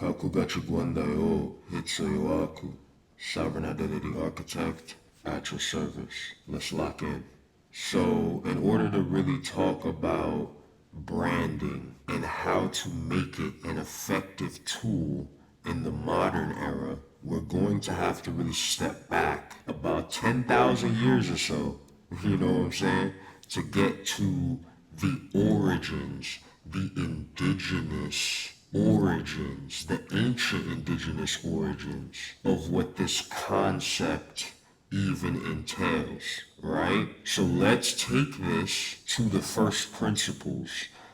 Kakugachuguandayo Hitsuyoaku, Sovereign Identity Architect, at your service. Let's lock in. So, in order to really talk about branding and how to make it an effective tool in the modern era, we're going to have to really step back about 10,000 years or so, you know what I'm saying, to get to the origins, the indigenous origins, the ancient indigenous origins of what this concept even entails, right? So let's take this to the first principles.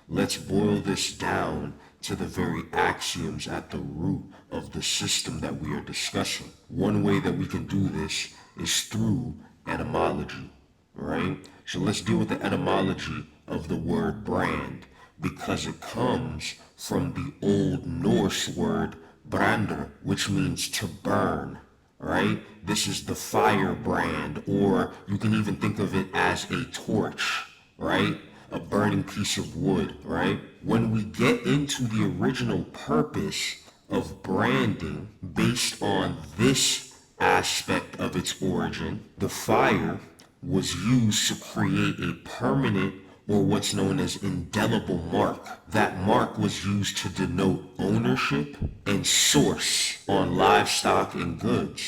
Let's boil this down to the very axioms at the root of the system that we are discussing. One way that we can do this is through etymology, right? So let's deal with the etymology of the word brand, because it comes from the Old Norse word brander, which means to burn, right? This is the firebrand, or you can even think of it as a torch, right? A burning piece of wood, right? When we get into the original purpose of branding based on this aspect of its origin, the fire was used to create a permanent or what's known as indelible mark. That mark was used to denote ownership and source on livestock and goods,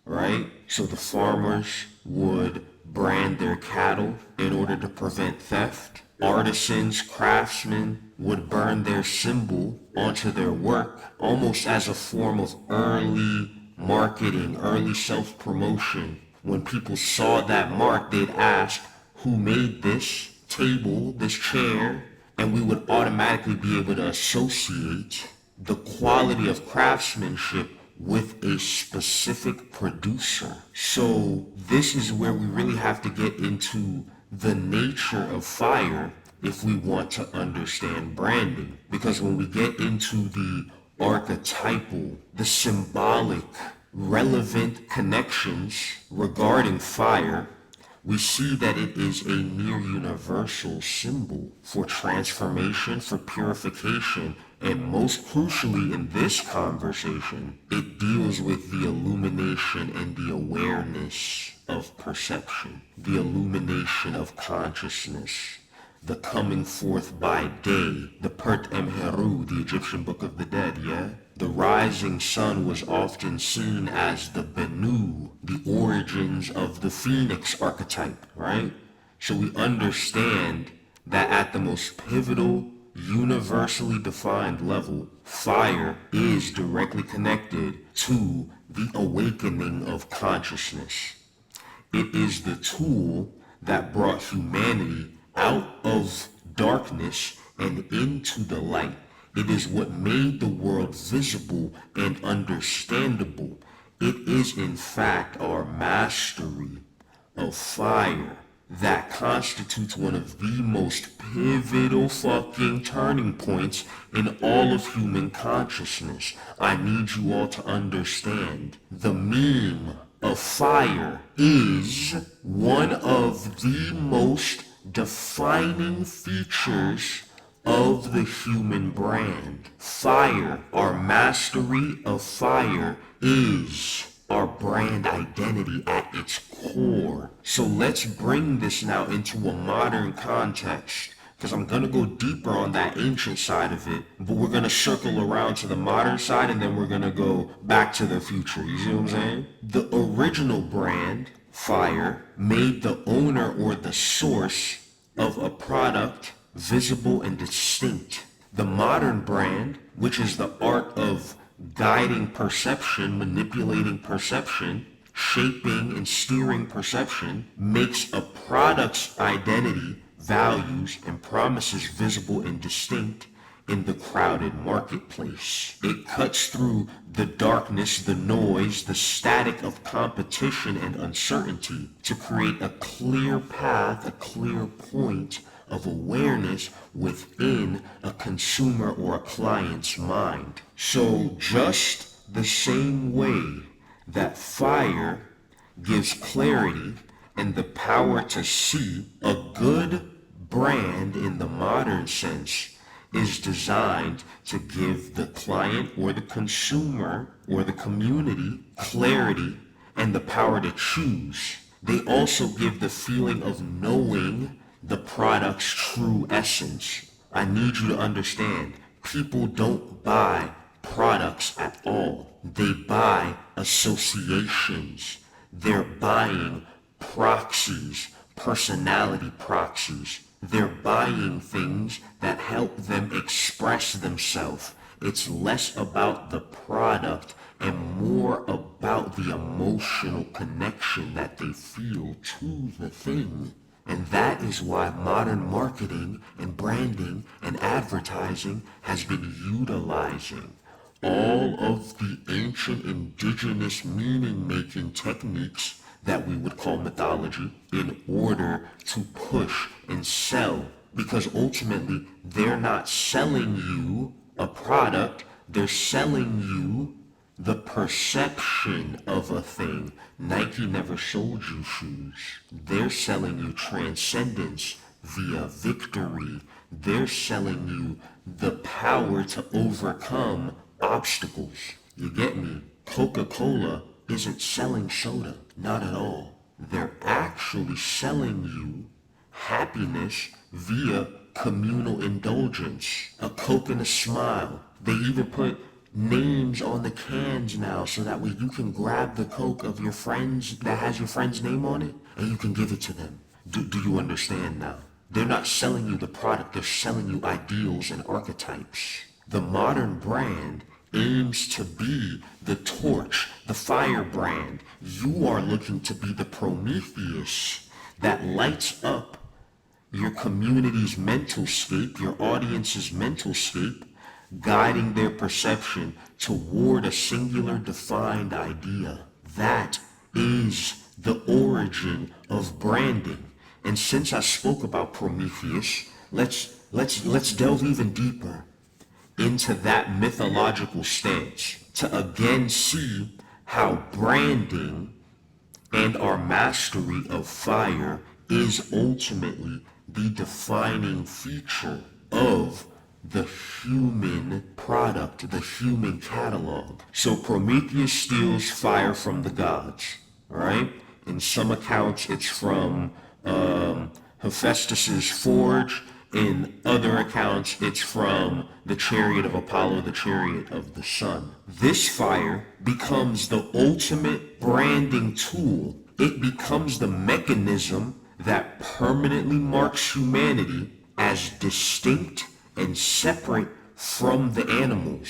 right? So the farmers would brand their cattle in order to prevent theft. Artisans, craftsmen would burn their symbol onto their work, almost as a form of early marketing, early self-promotion. When people saw that mark, they'd ask, who made this table, this chair? And we would automatically be able to associate the quality of craftsmanship with a specific producer. So this is where we really have to get into the nature of fire if we want to understand branding. Because when we get into the archetypal, the symbolic, relevant connections regarding fire, we see that it is a near universal symbol for transformation, for purification, and most crucially in this conversation, it deals with the illumination and the awareness of perception, the illumination of consciousness, the coming forth by day, the Pert Emheru, the Egyptian Book of the Dead, yeah? The rising sun was often seen as the Benu, the origins of the phoenix archetype, right? So we understand that at the most pivotal, universally defined level, fire is directly connected to the awakening of consciousness. It is the tool that brought humanity out of darkness and into the light. It is what made the world visible and understandable. It is in fact our mastery of fire that constitutes one of the most pivotal fucking turning points in all of human consciousness. I need you all to understand the meme of fire is one of the most defining features of the human brand. Fire, our mastery of fire, is our brand identity at its core. So let's bring this now into a modern context, because I'm going to go deeper on that ancient side of it, but we're going to circle around to the modern side, and then we're going to go back to the future. You see what I'm saying? The original brand, fire, made the owner or the source of a product visible and distinct. The modern brand, which is the art of guiding perception, manipulating perception, shaping and steering perception, makes a product's identity, values, and promises visible and distinct in the crowded marketplace. It cuts through the darkness, the noise, the static of competition and uncertainty to create a clear path, a clear point of awareness within a consumer or a client's mind. So just the same way that fire gives clarity and the power to see, a good brand in the modern sense is designed to give the client or the consumer or the community clarity and the power to choose. They also give the feeling of knowing the product's true essence. I need you to understand, people don't buy products at all. They buy associations. They're buying proxies, personality proxies. They're buying things that help them express themselves. It's less about the product and more about the emotional connection that they feel to the thing. And that is why modern marketing and branding and advertising has been utilizing all of the ancient indigenous meaning-making techniques that we would call mythology in order to push and sell. Because ultimately, they're not selling you a product, they're selling you the perception of a thing. Nike never sold you shoes. They're selling you transcendence via victory. They're selling you the power to overcome obstacles. You get me? Coca-Cola isn't selling soda. Not at all. They're actually selling you happiness via communal indulgence. A Coke and a smile. They even put names on the cans now so that way you can grab the Coke of your friends that has your friend's name on it and you can give it to them. Do you understand now? They're not selling you the product, they're selling you ideals and archetypes. The modern brand aims to be the torch, the firebrand. You are looking to be the Prometheus that lights up your community's mental scape, your audience's mental scape, guiding their perception toward a singular defined idea. That is the origin of branding. And since I spoke about Prometheus, let's delve even deeper into that mythological stance to again see how branding and our mastery of fire is ultimately the defining feature of the human product, the human catalog. So Prometheus steals fire from the gods, right? In some accounts it's from Hephaestus's forge. In other accounts, it's from the chariot of Apollo, the chariot of the sun. This fire becomes the ultimate branding tool. It becomes the mechanism that permanently marks humanity as distinct and separate from the animals.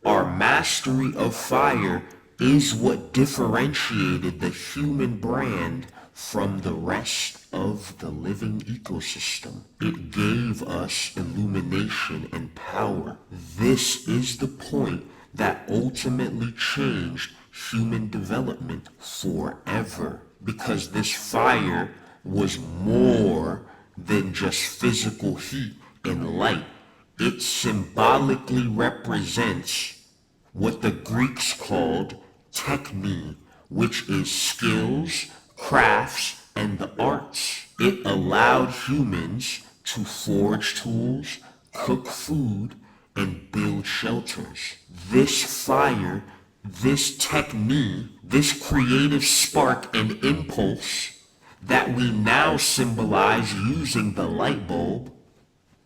Our mastery of fire is what differentiated the human brand from the rest of the living ecosystem. It gave us illumination and power. This is the point that ultimately changed human development forever, because this fire was more than just physical heat and light. It symbolically represents what the Greeks called techne, which is skills, crafts, and the arts. It allowed humans to forge tools, cook food, and build shelters. This fire, this techne, this creative spark and impulse that we now symbolize using the light bulb,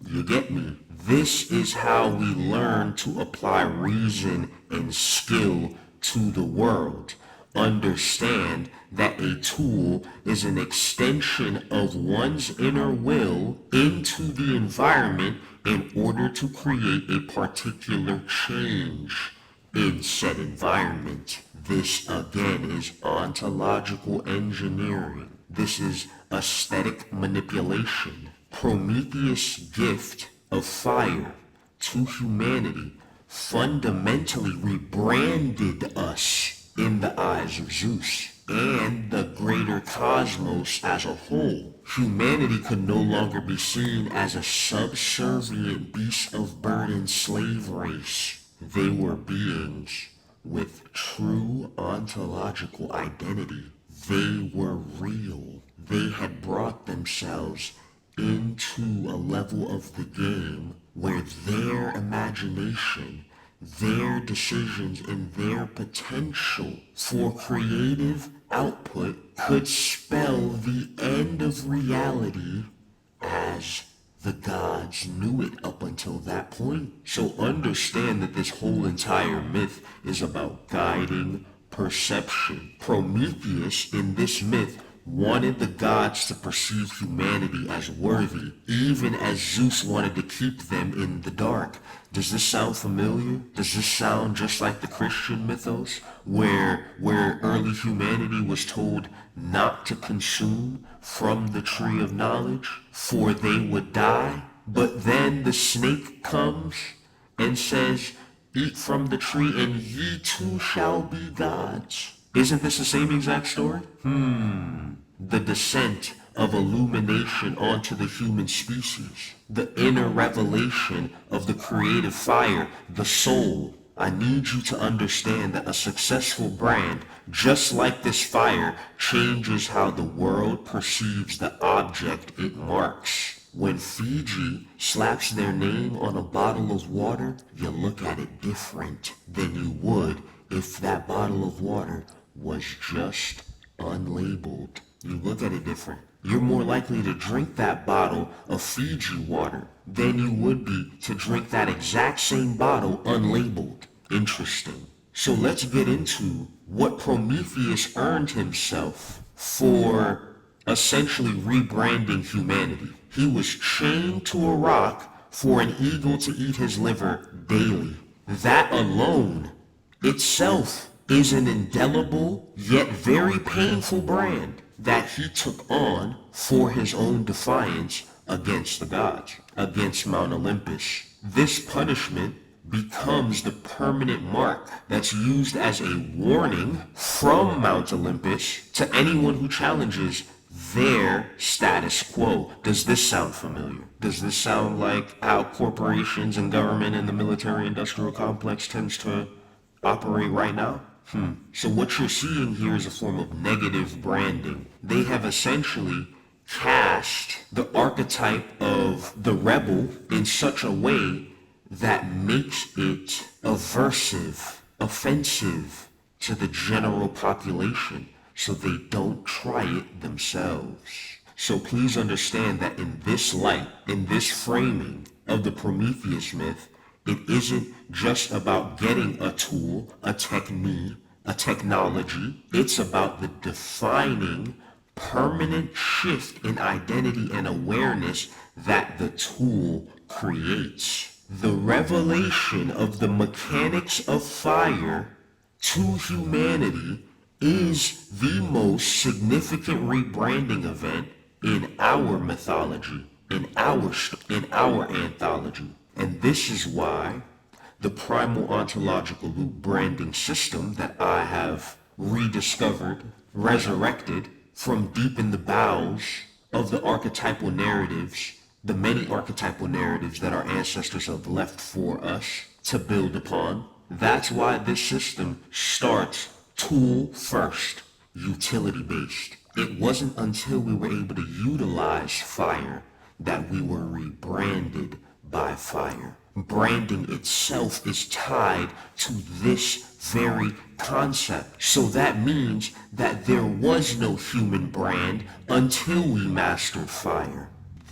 you get me? This is how we learn to apply reason and skill to the world. Understand that a tool is an extension of one's inner will into the environment in order to create a particular change in said environment. This again is ontological engineering. This is aesthetic manipulation. Prometheus' gift of fire to humanity fundamentally rebranded us in the eyes of Zeus and the greater cosmos as a whole. Humanity could no longer be seen as a subservient beast of burden slave race. They were beings with true ontological identity. They were real. They had brought themselves into a level of the game where their imagination, their decisions and their potential for creative output could spell the end of reality as the gods knew it up until that point. So understand that this whole entire myth is about guiding perception. Prometheus in this myth wanted the gods to perceive humanity as worthy, even as Zeus wanted to keep them in the dark. Does this sound familiar? Does this sound just like the Christian mythos, where early humanity was told not to consume from the tree of knowledge, for they would die? But then the snake comes and says, eat from the tree and ye too shall be gods. Isn't this the same exact story? The descent of illumination onto the human species, the inner revelation of the creative fire, the soul. I need you to understand that a successful brand, just like this fire, changes how the world perceives the object it marks. When Fiji slaps their name on a bottle of water, you look at it different than you would if that bottle of water was just unlabeled. You look at it different. You're more likely to drink that bottle of Fiji water than you would be to drink that exact same bottle unlabeled. Interesting. So let's get into what Prometheus earned himself for essentially rebranding humanity. He was chained to a rock for an eagle to eat his liver daily. That alone itself is an indelible yet very painful brand that he took on for his own defiance against the gods, against Mount Olympus. This punishment becomes the permanent mark that's used as a warning from Mount Olympus to anyone who challenges their status quo. Does this sound familiar? Does this sound like how corporations and government and the military-industrial complex tends to operate right now? So what you're seeing here is a form of negative branding. They have essentially cast the archetype of the rebel in such a way that makes it aversive, offensive to the general population, so they don't try it themselves. So please understand that in this light, in this framing of the Prometheus myth, it isn't just about getting a tool, a technique, a technology. It's about the defining, permanent shift in identity and awareness that the tool creates. The revelation of the mechanics of fire to humanity is the most significant rebranding event in our mythology, in our anthology. And this is why the primal ontological loop branding system that I have rediscovered, resurrected from deep in the bowels of the archetypal narratives, the many archetypal narratives that our ancestors have left for us to build upon. That's why this system starts tool first, utility based. It wasn't until we were able to utilize fire that we were rebranded by fire. Branding itself is tied to this very concept. So that means that there was no human brand until we mastered fire.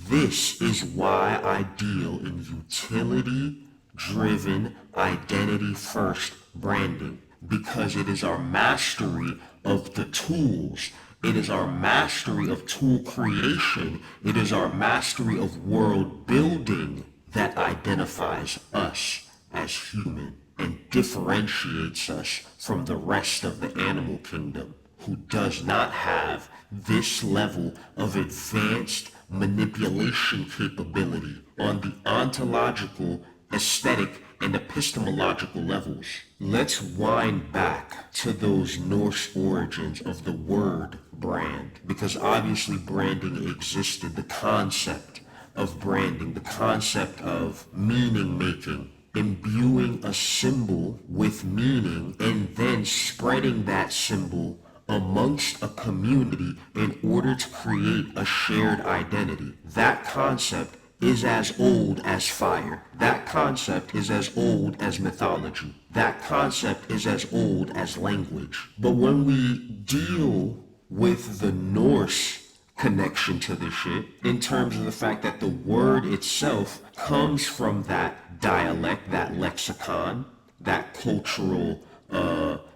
This is why I deal in utility-driven, identity-first branding, because it is our mastery of the tools. It is our mastery of tool creation. It is our mastery of world building that identifies us as human and differentiates us from the rest of the animal kingdom, who does not have this level of advanced manipulation capability on the ontological, aesthetic, and epistemological levels. Let's wind back to those Norse origins of the word brand, because obviously branding existed, the concept of branding, the concept of meaning making, imbuing a symbol with meaning and then spreading that symbol amongst a community in order to create a shared identity. That concept is as old as fire. That concept is as old as mythology. That concept is as old as language. But when we deal with the Norse connection to this shit, in terms of the fact that the word itself comes from that dialect, that lexicon, that cultural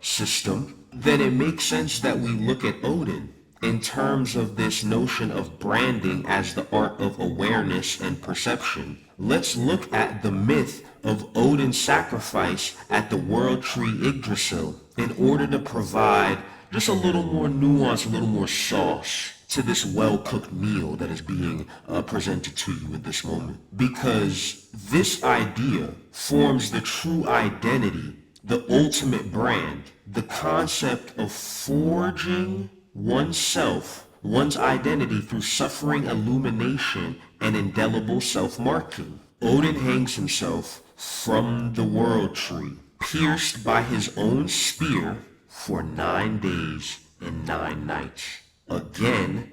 system, then it makes sense that we look at Odin in terms of this notion of branding as the art of awareness and perception. Let's look at the myth of Odin's sacrifice at the world tree Yggdrasil in order to provide just a little more nuance, a little more sauce to this well-cooked meal that is being presented to you at this moment. Because this idea forms the true identity, the ultimate brand, the concept of forging oneself, one's identity through suffering, illumination, and indelible self-marking. Odin hangs himself from the world tree, pierced by his own spear for 9 days and 9 nights. Again,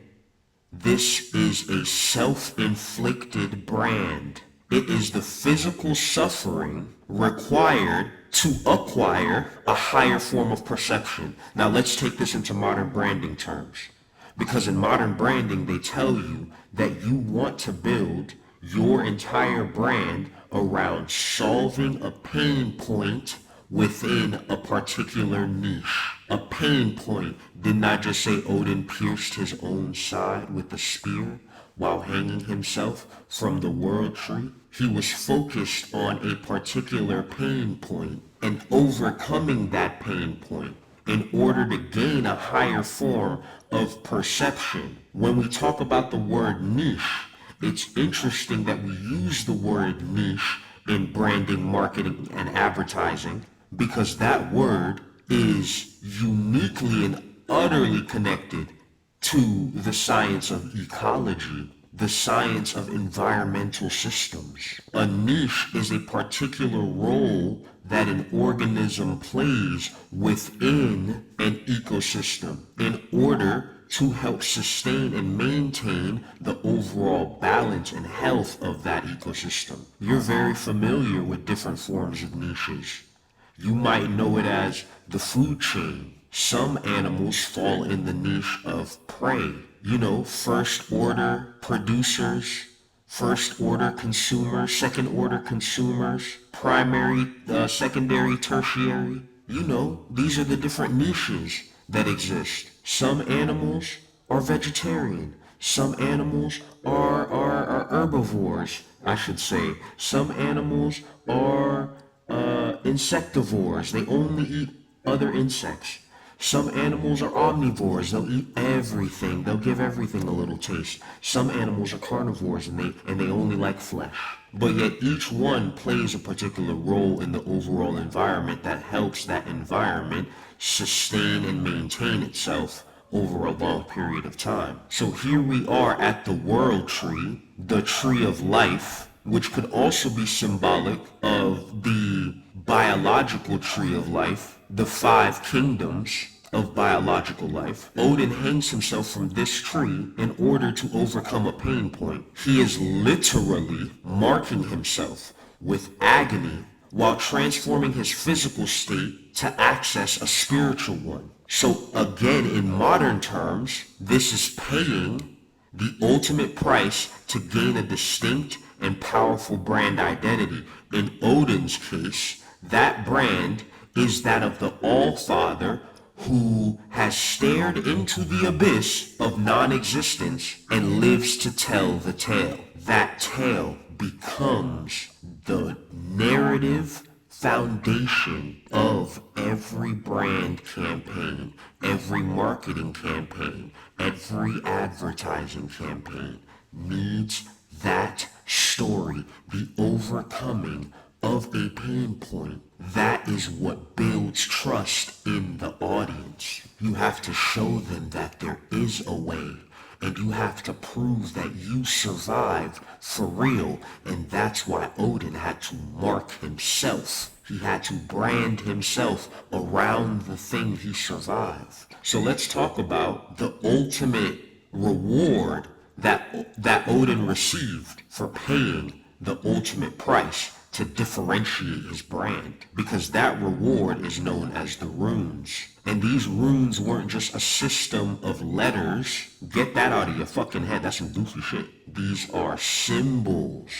this is a self-inflicted brand. It is the physical suffering required to acquire a higher form of perception. Now let's take this into modern branding terms. Because in modern branding, they tell you that you want to build your entire brand around solving a pain point within a particular niche. A pain point. Didn't I just say Odin pierced his own side with a spear while hanging himself from the world tree? He was focused on a particular pain point and overcoming that pain point in order to gain a higher form of perception. When we talk about the word niche, it's interesting that we use the word niche in branding, marketing, and advertising because that word is uniquely and utterly connected to the science of ecology, the science of environmental systems. A niche is a particular role that an organism plays within an ecosystem in order to help sustain and maintain the overall balance and health of that ecosystem. You're very familiar with different forms of niches. You might know it as the food chain. Some animals fall in the niche of prey. You know, first order producers, first order consumers, second order consumers, primary, secondary, tertiary. You know, these are the different niches that exist. Some animals are vegetarian. Some animals are herbivores, I should say. Some animals are insectivores. They only eat other insects. Some animals are omnivores. They'll eat everything. They'll give everything a little taste. Some animals are carnivores and they only like flesh. But yet each one plays a particular role in the overall environment that helps that environment sustain and maintain itself over a long period of time. So here we are at the world tree, the tree of life, which could also be symbolic of the biological tree of life, the 5 kingdoms of biological life. Odin hangs himself from this tree in order to overcome a pain point. He is literally marking himself with agony while transforming his physical state to access a spiritual one. So again, in modern terms, this is paying the ultimate price to gain a distinct and powerful brand identity. In Odin's case, that brand is that of the All-Father who has stared into the abyss of non-existence and lives to tell the tale. That tale becomes the narrative foundation of every brand campaign, every marketing campaign, every advertising campaign needs that story, the overcoming of a pain point. That is what builds trust in the audience. You have to show them that there is a way, and you have to prove that you survived for real, and that's why Odin had to mark himself. He had to brand himself around the thing he survived. So let's talk about the ultimate reward that Odin received for paying the ultimate price to differentiate his brand, because that reward is known as the runes. And these runes weren't just a system of letters. Get that out of your fucking head. That's some goofy shit. These are symbols.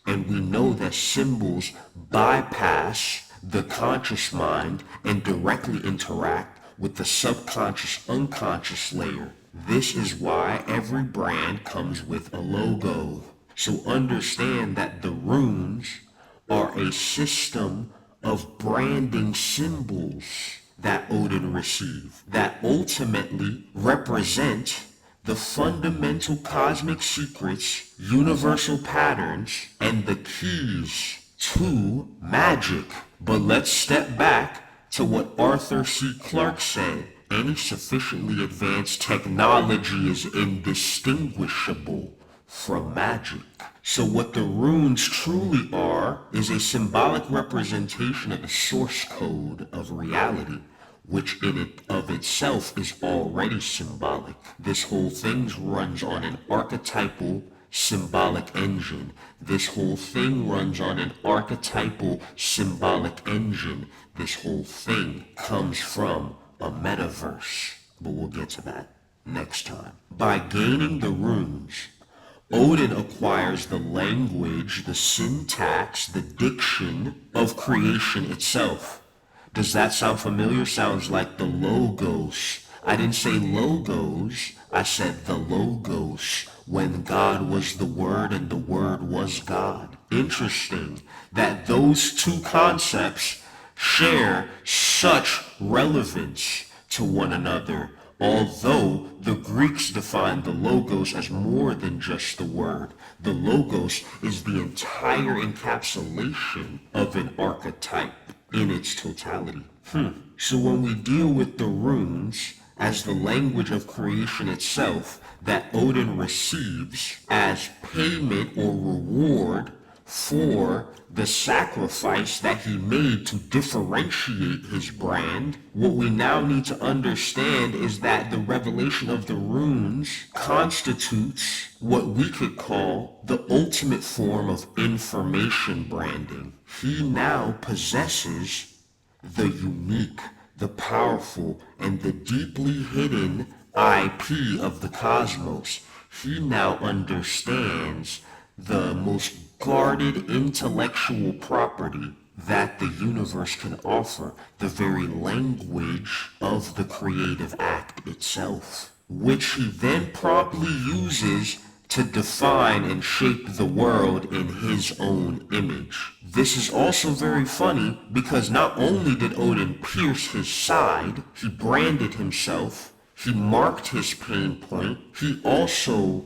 And we know that symbols bypass the conscious mind and directly interact with the subconscious unconscious layer. This is why every brand comes with a logo. So understand that the runes are a system of branding symbols that Odin received that ultimately represent the fundamental cosmic secrets, universal patterns, and the keys to magic. But let's step back to what Arthur C. Clarke said. Any sufficiently advanced technology is indistinguishable from magic. So what the runes truly are is a symbolic representation of the source code of reality, which in it of itself is already symbolic. This whole thing runs on an archetypal symbolic engine. This whole thing runs on an archetypal symbolic engine. This whole thing comes from a metaverse. But we'll get to that next time. By gaining the runes, Odin acquires the language, the syntax, the diction of creation itself. Does that sound familiar? Sounds like the logos. I didn't say logos, I said the logos, when God was the Word and the Word was God. Interesting that those two concepts share such relevance to one another, although the Greeks defined the logos as more than just the word. The logos is the entire encapsulation of an archetype in its totality. So when we deal with the runes as the language of creation itself that Odin receives as payment or reward for the sacrifice that he made to differentiate his brand, what we now need to understand is that the revelation of the runes constitutes what we could call the ultimate form of information branding. He now possesses the unique, the powerful, and the deeply hidden IP of the cosmos. He now understands the most guarded intellectual property that the universe can offer, the very language of the creative act itself, which he then promptly uses to define and shape the world in his own image. This is also very funny because not only did Odin pierce his side, he branded himself, he marked his pain point, he also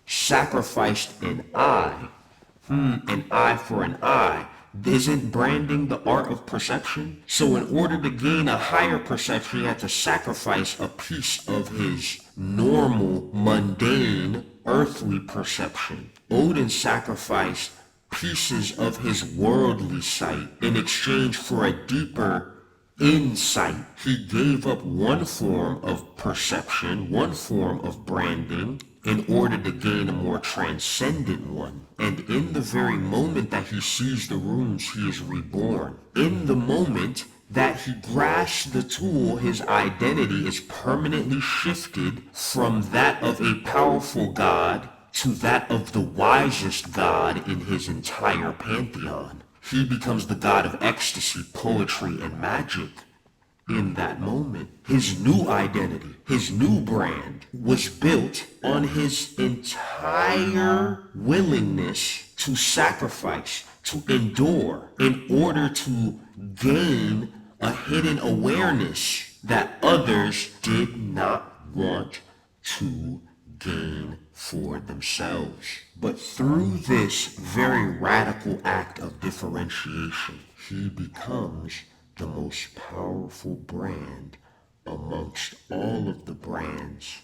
sacrificed an eye. An eye for an eye. Isn't branding the art of perception? So in order to gain a higher perception, he had to sacrifice a piece of his normal, mundane, earthly perception. Odin sacrificed pieces of his worldly sight in exchange for a deeper insight. He gave up one form of perception, one form of branding, in order to gain a more transcendent one. And in the very moment that he sees the runes, he is reborn. In the moment that he grasps the tool, his identity is permanently shifted from that of a powerful god to that of the wisest god in his entire pantheon. He becomes the god of ecstasy, poetry, and magic. In that moment, his new identity, his new brand, was built on his entire willingness to sacrifice, to endure, in order to gain a hidden awareness that others did not want to gain for themselves. But through this very radical act of differentiation, he becomes the most powerful brand amongst all of the brands,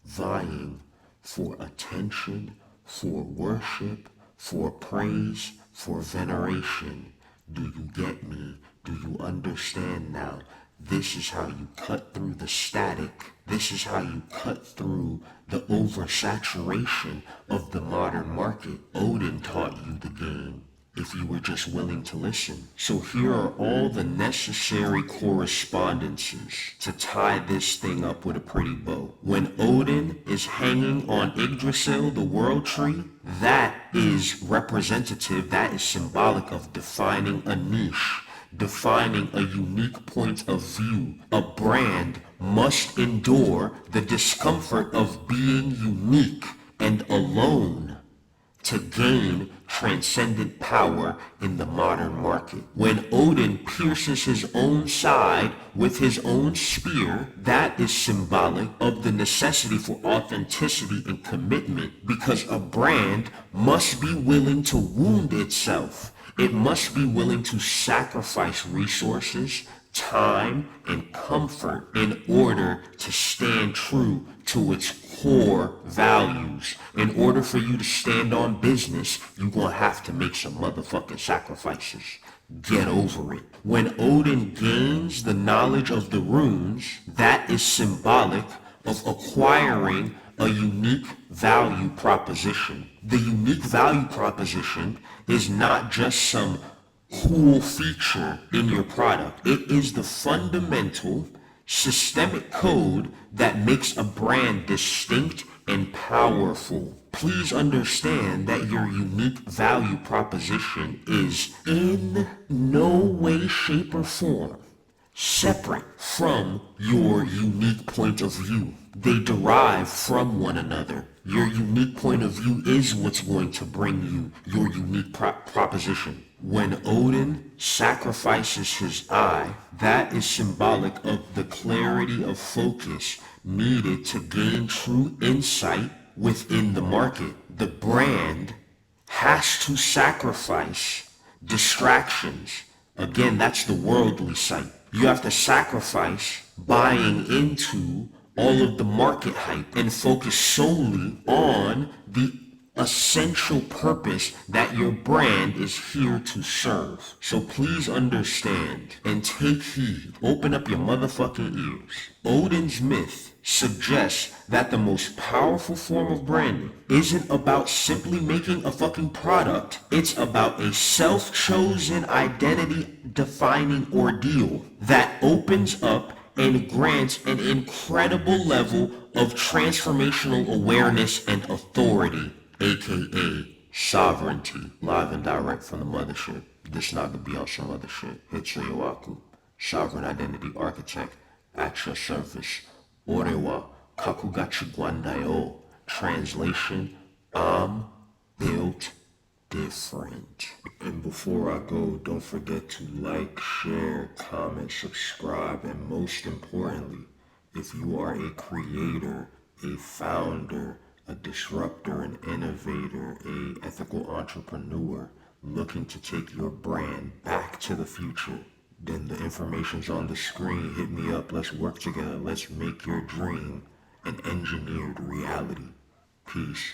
vying for attention, for worship, for praise, for veneration. Do you get me? Do you understand now? This is how you cut through the static. This is how you cut through the oversaturation of the modern market. Odin taught you the game if you were just willing to listen. So here are all the necessary correspondences to tie this thing up with a pretty bow. When Odin is hanging on Yggdrasil, the world tree, that is representative, that is symbolic of defining a niche, defining a unique point of view. A brand must endure the discomfort of being unique and alone to gain transcendent power in the modern market. When Odin pierces his own side with his own spear, that is symbolic of the necessity for authenticity and commitment, because a brand must be willing to wound itself. It must be willing to sacrifice resources, time, and comfort in order to stand true to its core values. In order for you to stand on business, you're gonna have to make some motherfucking sacrifices. Get over it. When Odin gains the knowledge of the runes, that is symbolic of acquiring a unique value proposition. The unique value proposition is not just some cool feature in your product. It is the fundamental systemic code that makes a brand distinct and powerful. Please understand that your unique value proposition is in no way, shape, or form separate from your unique point of view. They derive from one another. Your unique point of view is what's going to bring you your unique proposition. When Odin sacrifices his eye, that is symbolic of the clarity of focus needed to gain true insight within the market. The brand has to sacrifice distractions. Again, that's the worldly sight. You have to sacrifice buying into all of the market hype and focus solely on the essential purpose that your brand is here to serve. So please understand and take heed. Open up your motherfucking ears. Odin's myth suggests that the most powerful form of branding isn't about simply making a fucking product. It's about a self-chosen identity-defining ordeal that opens up and grants an incredible level of transformational awareness and authority, aka sovereignty. Live and direct from the mothership. This not gonna be on some other shit. Hitsuyoaku, sovereign identity architect, at your service. Orewa kakugachi guandayo. Translation, I'm built different. And before I go, don't forget to like, share, comment, subscribe, and most importantly, if you are a creator, a founder, a disruptor, an innovator, a ethical entrepreneur looking to take your brand back to the future, then the information's on the screen. Hit me up. Let's work together. Let's make your dream an engineered reality. Peace.